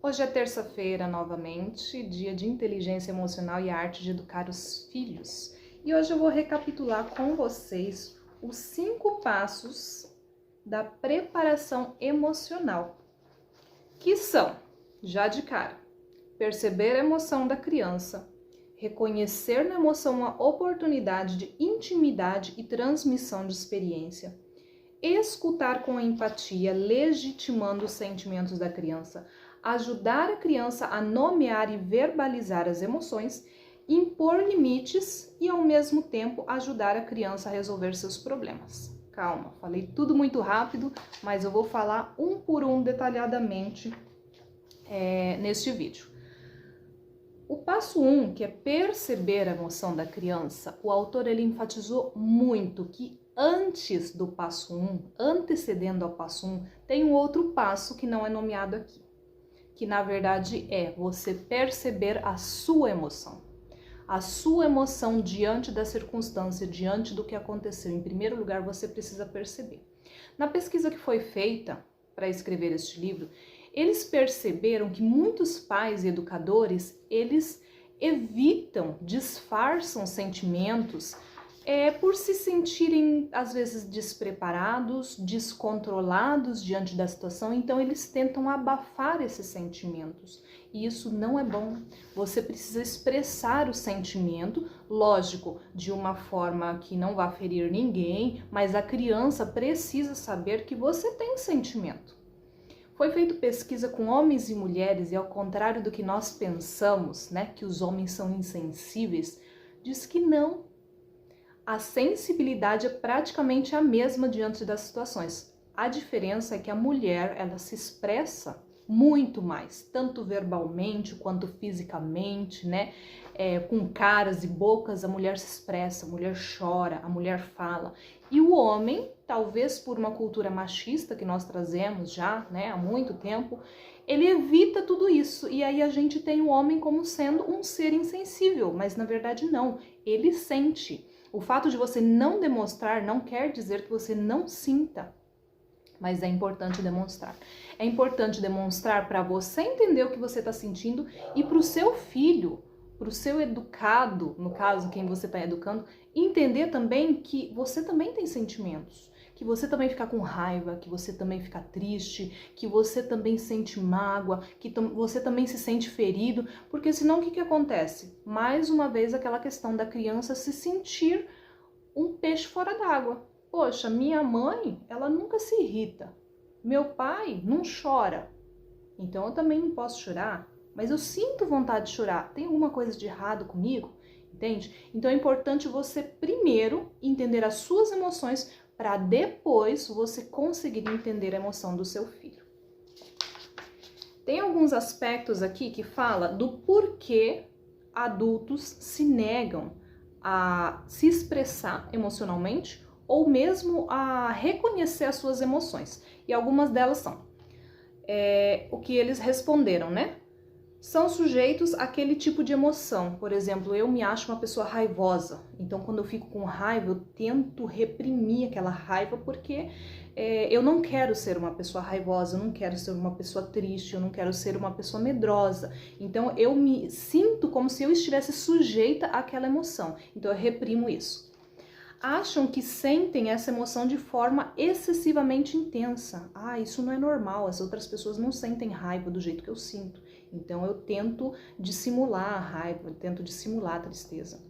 Hoje é terça-feira, novamente, dia de inteligência emocional e arte de educar os filhos. E hoje eu vou recapitular com vocês os 5 passos da preparação emocional, que são, já de cara, perceber a emoção da criança, reconhecer na emoção uma oportunidade de intimidade e transmissão de experiência, escutar com empatia, legitimando os sentimentos da criança, ajudar a criança a nomear e verbalizar as emoções, impor limites e, ao mesmo tempo, ajudar a criança a resolver seus problemas. Calma, falei tudo muito rápido, mas eu vou falar um por um detalhadamente neste vídeo. O passo 1, que é perceber a emoção da criança, o autor ele enfatizou muito que antes do passo 1, antecedendo ao passo 1, tem um outro passo que não é nomeado aqui, que na verdade é você perceber a sua emoção. A sua emoção diante da circunstância, diante do que aconteceu. Em primeiro lugar, você precisa perceber. Na pesquisa que foi feita para escrever este livro, eles perceberam que muitos pais e educadores, eles evitam, disfarçam sentimentos por se sentirem, às vezes, despreparados, descontrolados diante da situação, então eles tentam abafar esses sentimentos. E isso não é bom. Você precisa expressar o sentimento, lógico, de uma forma que não vá ferir ninguém, mas a criança precisa saber que você tem sentimento. Foi feita pesquisa com homens e mulheres e ao contrário do que nós pensamos, né, que os homens são insensíveis, diz que não. A sensibilidade é praticamente a mesma diante das situações. A diferença é que a mulher, ela se expressa muito mais, tanto verbalmente quanto fisicamente, né? Com caras e bocas, a mulher se expressa, a mulher chora, a mulher fala. E o homem, talvez por uma cultura machista que nós trazemos já, né, há muito tempo, ele evita tudo isso. E aí a gente tem o homem como sendo um ser insensível, mas na verdade não, ele sente. O fato de você não demonstrar não quer dizer que você não sinta, mas é importante demonstrar. É importante demonstrar para você entender o que você está sentindo e para o seu filho, para o seu educado, no caso, quem você está educando, entender também que você também tem sentimentos, que você também fica com raiva, que você também fica triste, que você também sente mágoa, que você também se sente ferido, porque senão o que acontece? Mais uma vez aquela questão da criança se sentir um peixe fora d'água. Poxa, minha mãe, ela nunca se irrita, meu pai não chora, então eu também não posso chorar, mas eu sinto vontade de chorar, tem alguma coisa de errado comigo? Entende? Então é importante você primeiro entender as suas emoções para depois você conseguir entender a emoção do seu filho. Tem alguns aspectos aqui que fala do porquê adultos se negam a se expressar emocionalmente ou mesmo a reconhecer as suas emoções. E algumas delas são o que eles responderam, né? São sujeitos àquele tipo de emoção. Por exemplo, eu me acho uma pessoa raivosa. Então, quando eu fico com raiva, eu tento reprimir aquela raiva porque eu não quero ser uma pessoa raivosa, eu não quero ser uma pessoa triste, eu não quero ser uma pessoa medrosa. Então, eu me sinto como se eu estivesse sujeita àquela emoção. Então, eu reprimo isso. Acham que sentem essa emoção de forma excessivamente intensa. Ah, isso não é normal, as outras pessoas não sentem raiva do jeito que eu sinto. Então eu tento dissimular a raiva, eu tento dissimular a tristeza.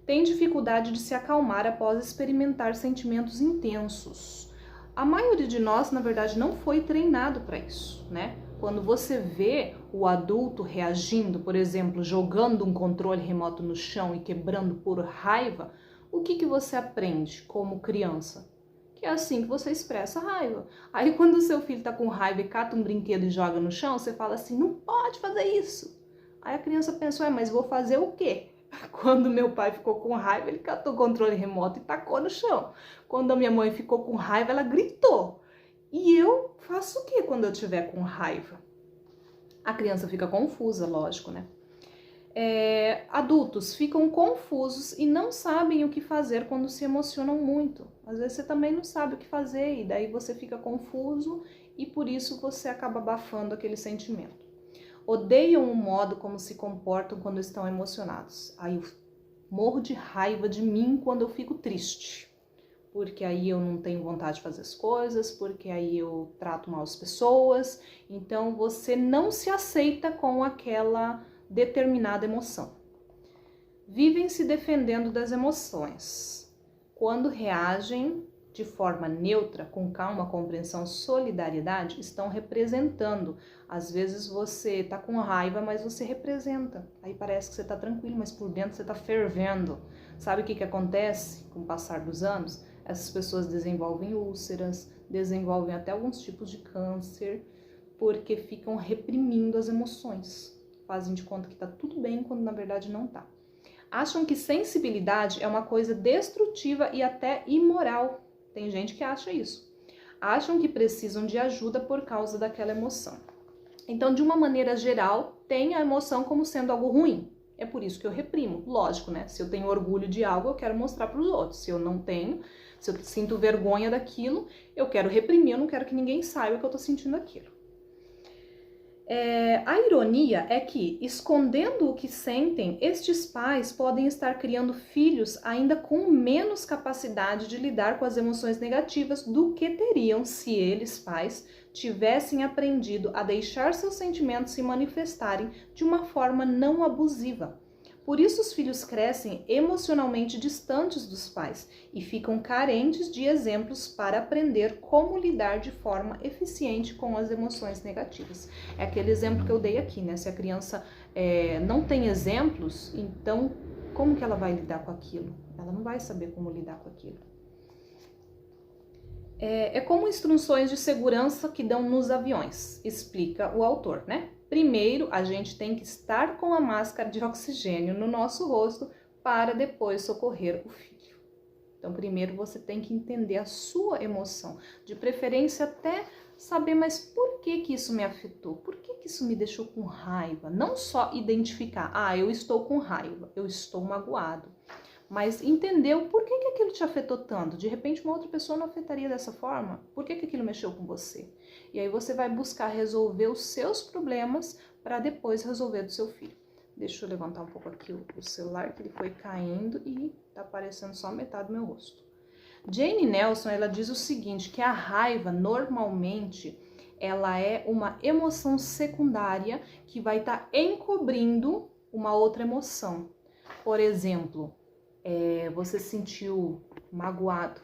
Tem dificuldade de se acalmar após experimentar sentimentos intensos. A maioria de nós, na verdade, não foi treinado para isso, né? Quando você vê o adulto reagindo, por exemplo, jogando um controle remoto no chão e quebrando por raiva, o que você aprende como criança? Que é assim que você expressa raiva. Aí quando o seu filho tá com raiva e cata um brinquedo e joga no chão, você fala assim, não pode fazer isso. Aí a criança pensa, mas vou fazer o quê? Quando meu pai ficou com raiva, ele catou o controle remoto e tacou no chão. Quando a minha mãe ficou com raiva, ela gritou. E eu faço o quê quando eu tiver com raiva? A criança fica confusa, lógico, né? Adultos ficam confusos e não sabem o que fazer quando se emocionam muito. Às vezes você também não sabe o que fazer e daí você fica confuso e por isso você acaba abafando aquele sentimento. odeiam o modo como se comportam quando estão emocionados. Aí eu morro de raiva de mim quando eu fico triste, porque aí eu não tenho vontade de fazer as coisas, porque aí eu trato mal as pessoas. Então você não se aceita com aquela determinada emoção. Vivem se defendendo das emoções. Quando reagem de forma neutra, com calma, compreensão, solidariedade, estão representando. Às vezes você tá com raiva, mas você representa. Aí parece que você tá tranquilo, mas por dentro você tá fervendo. Sabe o que acontece com o passar dos anos? Essas pessoas desenvolvem úlceras, desenvolvem até alguns tipos de câncer, porque ficam reprimindo as emoções. Fazem de conta que tá tudo bem, quando na verdade não tá. Acham que sensibilidade é uma coisa destrutiva e até imoral. Tem gente que acha isso. Acham que precisam de ajuda por causa daquela emoção. Então, de uma maneira geral, tem a emoção como sendo algo ruim. É por isso que eu reprimo. Lógico, né? Se eu tenho orgulho de algo, eu quero mostrar para os outros. Se eu não tenho, se eu sinto vergonha daquilo, eu quero reprimir, eu não quero que ninguém saiba que eu tô sentindo aquilo. A ironia é que, escondendo o que sentem, estes pais podem estar criando filhos ainda com menos capacidade de lidar com as emoções negativas do que teriam se eles, pais, tivessem aprendido a deixar seus sentimentos se manifestarem de uma forma não abusiva. Por isso os filhos crescem emocionalmente distantes dos pais e ficam carentes de exemplos para aprender como lidar de forma eficiente com as emoções negativas. É aquele exemplo que eu dei aqui, né? Se a criança não tem exemplos, então como que ela vai lidar com aquilo? Ela não vai saber como lidar com aquilo. É como instruções de segurança que dão nos aviões, explica o autor, né? Primeiro, a gente tem que estar com a máscara de oxigênio no nosso rosto para depois socorrer o filho. Então, primeiro você tem que entender a sua emoção, de preferência até saber, mas por que isso me afetou? Por que isso me deixou com raiva? Não só identificar, eu estou com raiva, eu estou magoado. Mas entendeu por que aquilo te afetou tanto. De repente uma outra pessoa não afetaria dessa forma. Por que aquilo mexeu com você? E aí você vai buscar resolver os seus problemas para depois resolver do seu filho. Deixa eu levantar um pouco aqui o celular, que ele foi caindo e tá aparecendo só metade do meu rosto. Jane Nelson, ela diz o seguinte, que a raiva normalmente ela é uma emoção secundária que vai estar encobrindo uma outra emoção. Por exemplo, você se sentiu magoado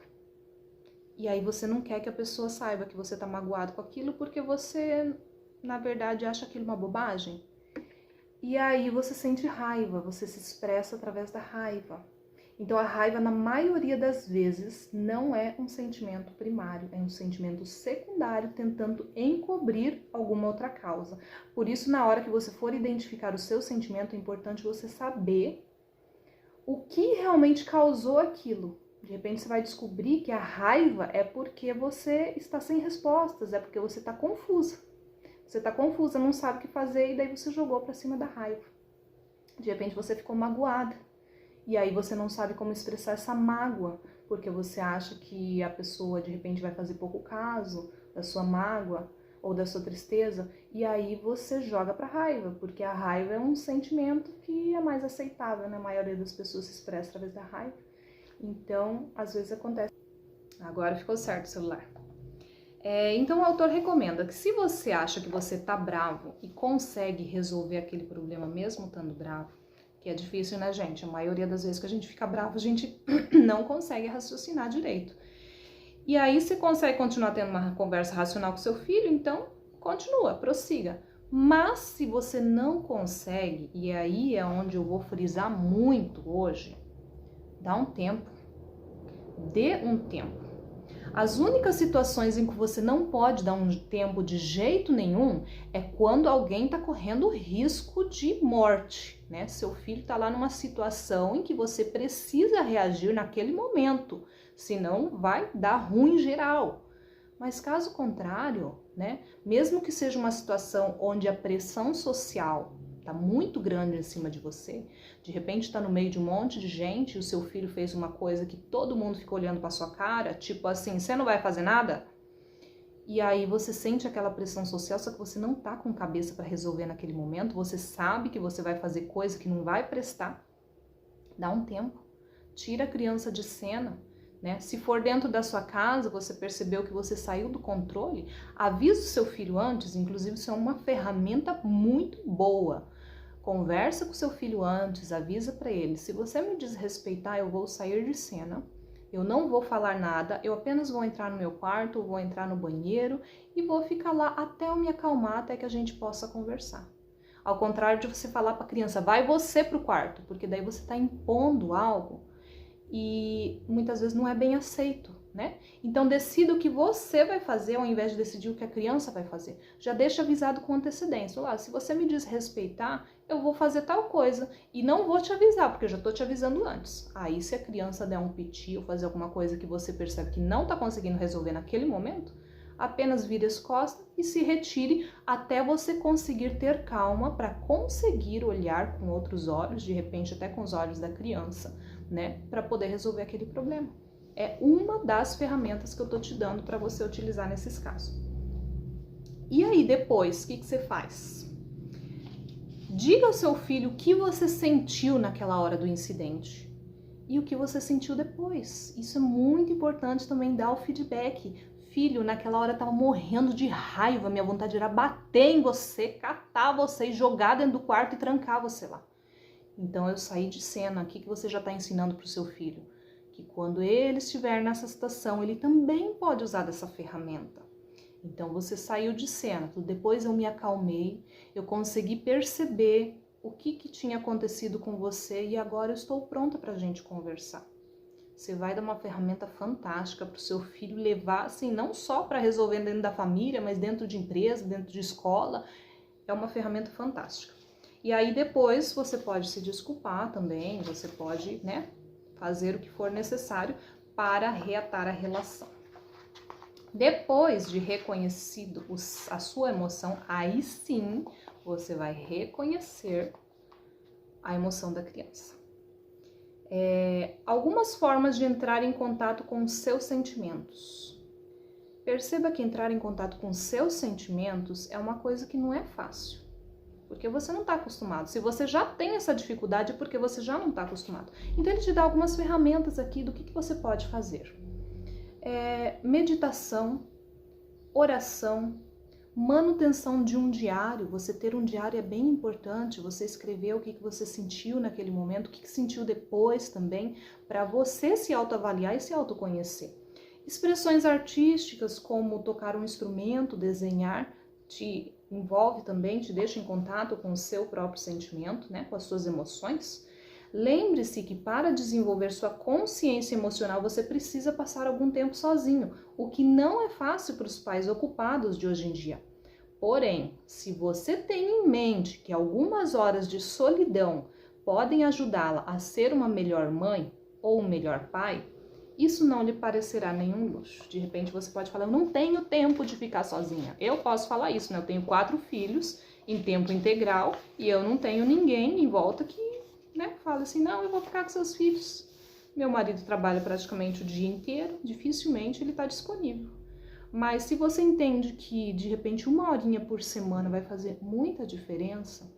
e aí você não quer que a pessoa saiba que você tá magoado com aquilo porque você, na verdade, acha aquilo uma bobagem. E aí você sente raiva, você se expressa através da raiva. Então a raiva, na maioria das vezes, não é um sentimento primário, é um sentimento secundário tentando encobrir alguma outra causa. Por isso, na hora que você for identificar o seu sentimento, é importante você saber o que realmente causou aquilo. De repente você vai descobrir que a raiva é porque você está sem respostas, é porque você está confusa. Você está confusa, não sabe o que fazer e daí você jogou para cima da raiva. De repente você ficou magoada e aí você não sabe como expressar essa mágoa, porque você acha que a pessoa de repente vai fazer pouco caso da sua mágoa ou da sua tristeza, e aí você joga pra raiva, porque a raiva é um sentimento que é mais aceitável, né? A maioria das pessoas se expressa através da raiva. Então, às vezes acontece. Agora ficou certo o celular. Então o autor recomenda que se você acha que você tá bravo e consegue resolver aquele problema mesmo estando bravo, que é difícil, né, gente? A maioria das vezes que a gente fica bravo, a gente não consegue raciocinar direito. E aí você consegue continuar tendo uma conversa racional com seu filho, então continua, prossiga. Mas se você não consegue, e aí é onde eu vou frisar muito hoje, dá um tempo. Dê um tempo. As únicas situações em que você não pode dar um tempo de jeito nenhum é quando alguém está correndo risco de morte, né? Seu filho está lá numa situação em que você precisa reagir naquele momento, senão vai dar ruim geral. Mas caso contrário, né? Mesmo que seja uma situação onde a pressão social está muito grande em cima de você, de repente está no meio de um monte de gente e o seu filho fez uma coisa que todo mundo fica olhando para sua cara, tipo assim, você não vai fazer nada? E aí você sente aquela pressão social, só que você não tá com cabeça para resolver naquele momento, você sabe que você vai fazer coisa que não vai prestar. Dá um tempo, tira a criança de cena, né? Se for dentro da sua casa, você percebeu que você saiu do controle, avisa o seu filho antes, inclusive isso é uma ferramenta muito boa. Conversa com o seu filho antes, avisa para ele, se você me desrespeitar, eu vou sair de cena. Eu não vou falar nada, eu apenas vou entrar no meu quarto, vou entrar no banheiro e vou ficar lá até eu me acalmar, até que a gente possa conversar. Ao contrário de você falar para a criança, vai você para o quarto, porque daí você está impondo algo e muitas vezes não é bem aceito, né? Então decida o que você vai fazer ao invés de decidir o que a criança vai fazer. Já deixa avisado com antecedência. Olá, se você me desrespeitar, eu vou fazer tal coisa e não vou te avisar, porque eu já estou te avisando antes. Aí se a criança der um piti ou fazer alguma coisa que você percebe que não está conseguindo resolver naquele momento, apenas vire as costas e se retire até você conseguir ter calma para conseguir olhar com outros olhos, de repente até com os olhos da criança, né, para poder resolver aquele problema. É uma das ferramentas que eu tô te dando para você utilizar nesses casos. E aí depois, o que você faz? Diga ao seu filho o que você sentiu naquela hora do incidente e o que você sentiu depois. Isso é muito importante também, dar o feedback. Filho, naquela hora eu tava morrendo de raiva, minha vontade era bater em você, catar você e jogar dentro do quarto e trancar você lá. Então eu saí de cena. O que você já está ensinando para o seu filho? Que quando ele estiver nessa situação, ele também pode usar dessa ferramenta. Então você saiu de cena, depois eu me acalmei, eu consegui perceber o que tinha acontecido com você e agora eu estou pronta para a gente conversar. Você vai dar uma ferramenta fantástica para o seu filho levar, assim, não só para resolver dentro da família, mas dentro de empresa, dentro de escola. É uma ferramenta fantástica. E aí depois você pode se desculpar também, você pode, né, fazer o que for necessário para reatar a relação. Depois de reconhecido a sua emoção, aí sim você vai reconhecer a emoção da criança. Algumas formas de entrar em contato com os seus sentimentos. Perceba que entrar em contato com os seus sentimentos é uma coisa que não é fácil, porque você não está acostumado. Se você já tem essa dificuldade, é porque você já não está acostumado. Então ele te dá algumas ferramentas aqui do que você pode fazer. Meditação, oração, manutenção de um diário. Você ter um diário é bem importante, você escrever o que você sentiu naquele momento, o que sentiu depois também, para você se autoavaliar e se autoconhecer. Expressões artísticas como tocar um instrumento, desenhar, te envolve também, te deixa em contato com o seu próprio sentimento, né, com as suas emoções. Lembre-se que para desenvolver sua consciência emocional você precisa passar algum tempo sozinho, o que não é fácil para os pais ocupados de hoje em dia. Porém, se você tem em mente que algumas horas de solidão podem ajudá-la a ser uma melhor mãe ou um melhor pai, isso não lhe parecerá nenhum luxo. De repente você pode falar, eu não tenho tempo de ficar sozinha. Eu posso falar isso, né? Eu tenho 4 filhos em tempo integral e eu não tenho ninguém em volta que, né, fala assim, não, eu vou ficar com seus filhos. Meu marido trabalha praticamente o dia inteiro, dificilmente ele está disponível. Mas se você entende que de repente 1 horinha por semana vai fazer muita diferença,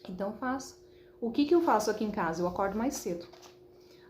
então faça. O que eu faço aqui em casa? Eu acordo mais cedo.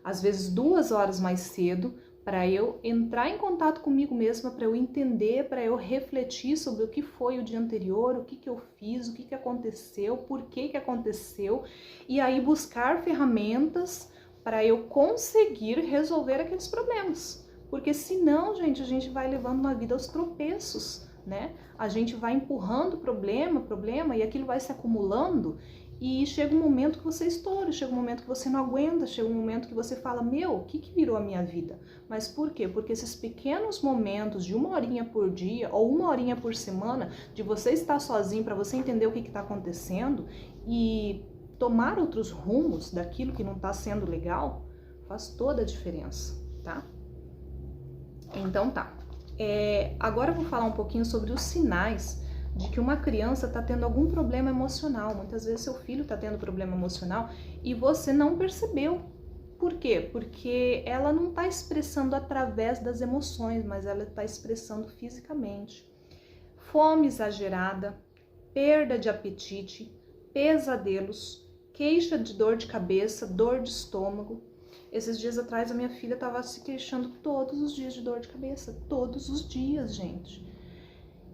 Às vezes 2 horas mais cedo, para eu entrar em contato comigo mesma, para eu entender, para eu refletir sobre o que foi o dia anterior, o que eu fiz, o que aconteceu, por que aconteceu, e aí buscar ferramentas para eu conseguir resolver aqueles problemas. Porque senão, gente, a gente vai levando uma vida aos tropeços, né? A gente vai empurrando problema, e aquilo vai se acumulando. E chega um momento que você estoura, chega um momento que você não aguenta, chega um momento que você fala, meu, o que virou a minha vida? Mas por quê? Porque esses pequenos momentos de 1 horinha por dia ou 1 horinha por semana, de você estar sozinho para você entender o que está acontecendo e tomar outros rumos daquilo que não está sendo legal, faz toda a diferença, tá? Então tá. Agora eu vou falar um pouquinho sobre os sinais de que uma criança está tendo algum problema emocional. Muitas vezes seu filho está tendo problema emocional e você não percebeu. Por quê? Porque ela não está expressando através das emoções, mas ela está expressando fisicamente. Fome exagerada, perda de apetite, pesadelos, queixa de dor de cabeça, dor de estômago. Esses dias atrás a minha filha estava se queixando todos os dias de dor de cabeça, todos os dias, gente.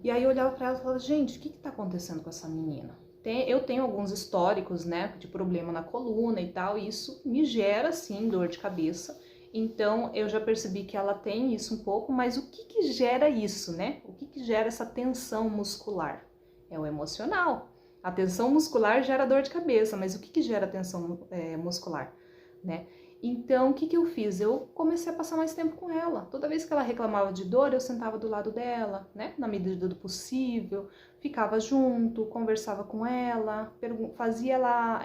E aí eu olhava para ela e falava, gente, o que está acontecendo com essa menina? Eu tenho alguns históricos, né, de problema na coluna e tal, e isso me gera, sim, dor de cabeça. Então, eu já percebi que ela tem isso um pouco, mas o que gera isso, né? O que gera essa tensão muscular? É o emocional. A tensão muscular gera dor de cabeça, mas o que gera tensão muscular, né? Então, o que eu fiz? Eu comecei a passar mais tempo com ela. Toda vez que ela reclamava de dor, eu sentava do lado dela, né? Na medida do possível, ficava junto, conversava com ela, fazia ela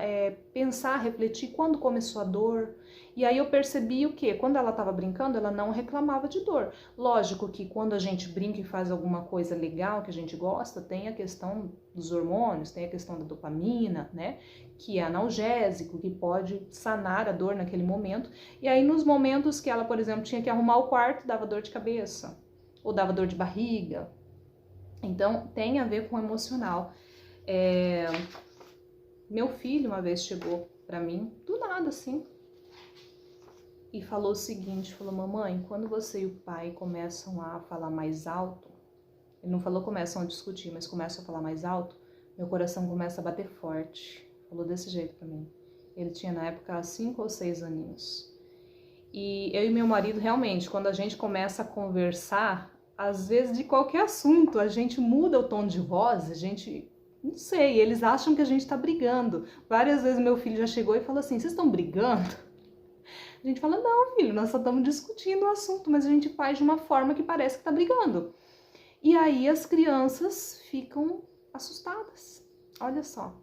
pensar, refletir quando começou a dor. E aí eu percebi o quê? Quando ela estava brincando, ela não reclamava de dor. Lógico que quando a gente brinca e faz alguma coisa legal que a gente gosta, tem a questão dos hormônios, tem a questão da dopamina, né? Que é analgésico, que pode sanar a dor naquele momento. E aí nos momentos que ela, por exemplo, tinha que arrumar o quarto, dava dor de cabeça, ou dava dor de barriga. Então tem a ver com o emocional. Meu filho uma vez chegou pra mim, do nada assim, e falou o seguinte, falou, mamãe, quando você e o pai começam a falar mais alto, ele não falou começam a discutir, mas começam a falar mais alto, meu coração começa a bater forte. Falou desse jeito pra mim. Ele tinha na época 5 ou 6 aninhos. E eu e meu marido, realmente, quando a gente começa a conversar, às vezes de qualquer assunto, a gente muda o tom de voz, a gente, não sei, eles acham que a gente tá brigando. Várias vezes meu filho já chegou e falou assim, vocês estão brigando? A gente fala, não, filho, nós só estamos discutindo o assunto, mas a gente faz de uma forma que parece que tá brigando. E aí as crianças ficam assustadas, olha só.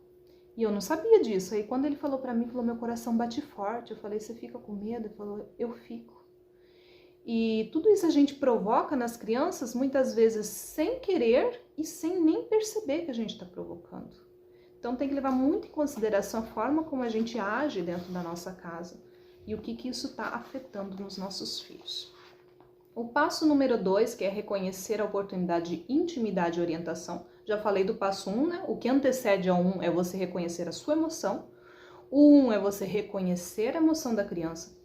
E eu não sabia disso. Aí quando ele falou pra mim, falou, meu coração bate forte. Eu falei, você fica com medo? Ele falou, eu fico. E tudo isso a gente provoca nas crianças, muitas vezes sem querer e sem nem perceber que a gente está provocando. Então tem que levar muito em consideração a forma como a gente age dentro da nossa casa e o que isso está afetando nos nossos filhos. O passo número 2, que é reconhecer a oportunidade de intimidade e orientação. Já falei do passo 1, né? O que antecede ao 1 é você reconhecer a sua emoção. O 1 é você reconhecer a emoção da criança.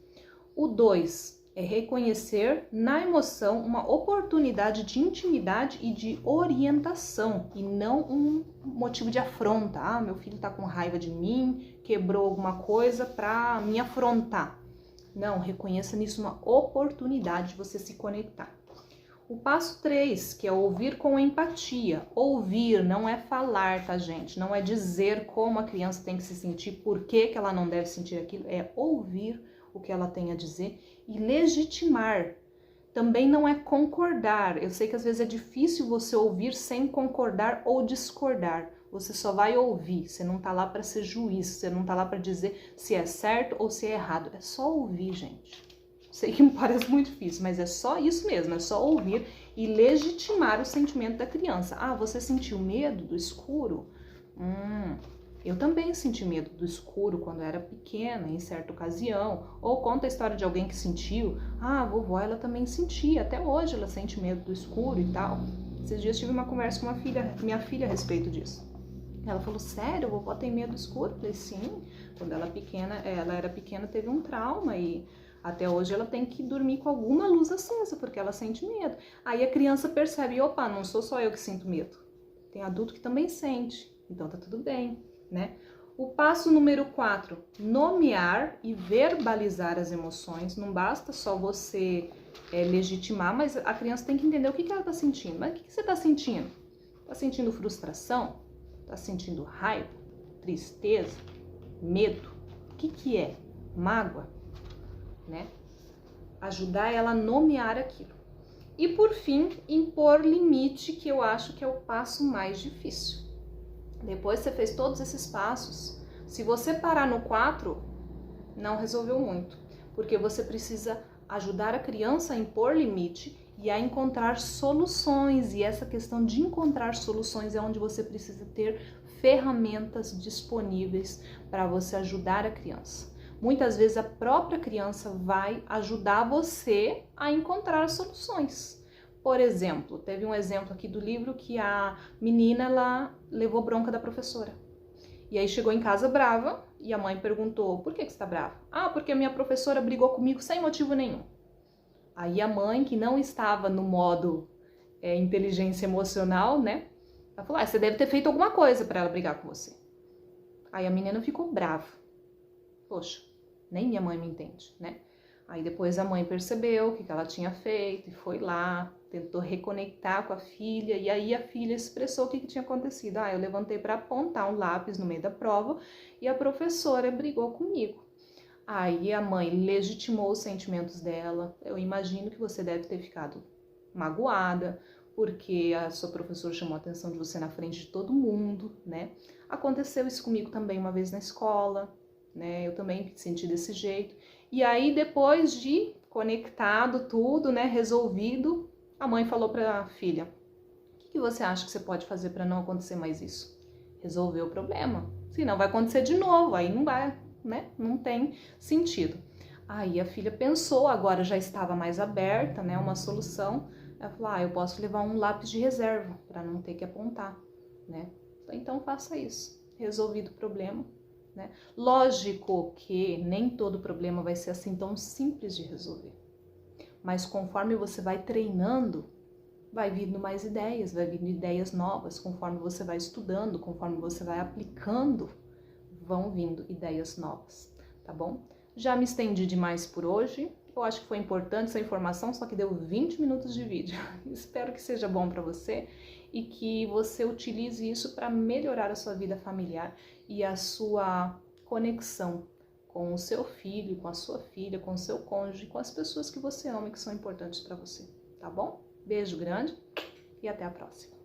O 2 é reconhecer na emoção uma oportunidade de intimidade e de orientação, e não um motivo de afronta. Ah, meu filho tá com raiva de mim, quebrou alguma coisa para me afrontar. Não, reconheça nisso uma oportunidade de você se conectar. O passo 3, que é ouvir com empatia. Ouvir não é falar, tá, gente? Não é dizer como a criança tem que se sentir, por que ela não deve sentir aquilo. É ouvir o que ela tem a dizer e legitimar. Também não é concordar. Eu sei que às vezes é difícil você ouvir sem concordar ou discordar. Você só vai ouvir, você não tá lá para ser juiz, você não tá lá para dizer se é certo ou se é errado. É só ouvir, gente. Sei que me parece muito difícil, mas é só isso mesmo, é só ouvir e legitimar o sentimento da criança. Ah, você sentiu medo do escuro? Eu também senti medo do escuro quando era pequena, em certa ocasião. Ou conta a história de alguém que sentiu. Ah, a vovó, ela também sentia, até hoje ela sente medo do escuro e tal. Esses dias tive uma conversa com minha filha a respeito disso. Ela falou, sério, a vovó tem medo do escuro? Eu falei, sim. Quando ela era pequena, teve um trauma e até hoje ela tem que dormir com alguma luz acesa, porque ela sente medo. Aí a criança percebe, opa, não sou só eu que sinto medo. Tem adulto que também sente, então tá tudo bem, né? O passo número 4, nomear e verbalizar as emoções. Não basta só você legitimar, mas a criança tem que entender o que ela tá sentindo. Mas o que você tá sentindo? Tá sentindo frustração? Tá sentindo raiva, tristeza, medo? O que é? Mágoa, né? Ajudar ela a nomear aquilo. E por fim, impor limite, que eu acho que é o passo mais difícil. Depois que você fez todos esses passos, se você parar no 4, não resolveu muito, porque você precisa ajudar a criança a impor limite e a encontrar soluções, e essa questão de encontrar soluções é onde você precisa ter ferramentas disponíveis para você ajudar a criança. Muitas vezes a própria criança vai ajudar você a encontrar soluções. Por exemplo, teve um exemplo aqui do livro que a menina ela levou bronca da professora. E aí chegou em casa brava e a mãe perguntou: por que você está brava? Ah, porque a minha professora brigou comigo sem motivo nenhum. Aí a mãe, que não estava no modo inteligência emocional, né? Ela falou: você deve ter feito alguma coisa para ela brigar com você. Aí a menina ficou brava. Poxa, nem minha mãe me entende, né? Aí depois a mãe percebeu o que ela tinha feito e foi lá, tentou reconectar com a filha, e aí a filha expressou o que tinha acontecido. Ah, eu levantei para apontar um lápis no meio da prova e a professora brigou comigo. Aí a mãe legitimou os sentimentos dela. Eu imagino que você deve ter ficado magoada, porque a sua professora chamou a atenção de você na frente de todo mundo, né? Aconteceu isso comigo também uma vez na escola, né? Eu também me senti desse jeito. E aí, depois de conectado tudo, né, resolvido, a mãe falou para a filha: o que você acha que você pode fazer para não acontecer mais isso? Resolver o problema. Senão vai acontecer de novo, aí não vai, né? Não tem sentido. Aí a filha pensou, agora já estava mais aberta, né, uma solução. Ela falou: eu posso levar um lápis de reserva para não ter que apontar, né? Então faça isso. Resolvido o problema, né? Lógico que nem todo problema vai ser assim tão simples de resolver. Mas conforme você vai treinando, vai vindo mais ideias, vai vindo ideias novas. Conforme você vai estudando, conforme você vai aplicando, vão vindo ideias novas, tá bom? Já me estendi demais por hoje. Eu acho que foi importante essa informação, só que deu 20 minutos de vídeo. Espero que seja bom para você e que você utilize isso para melhorar a sua vida familiar e a sua conexão com o seu filho, com a sua filha, com o seu cônjuge, com as pessoas que você ama e que são importantes para você, tá bom? Beijo grande e até a próxima.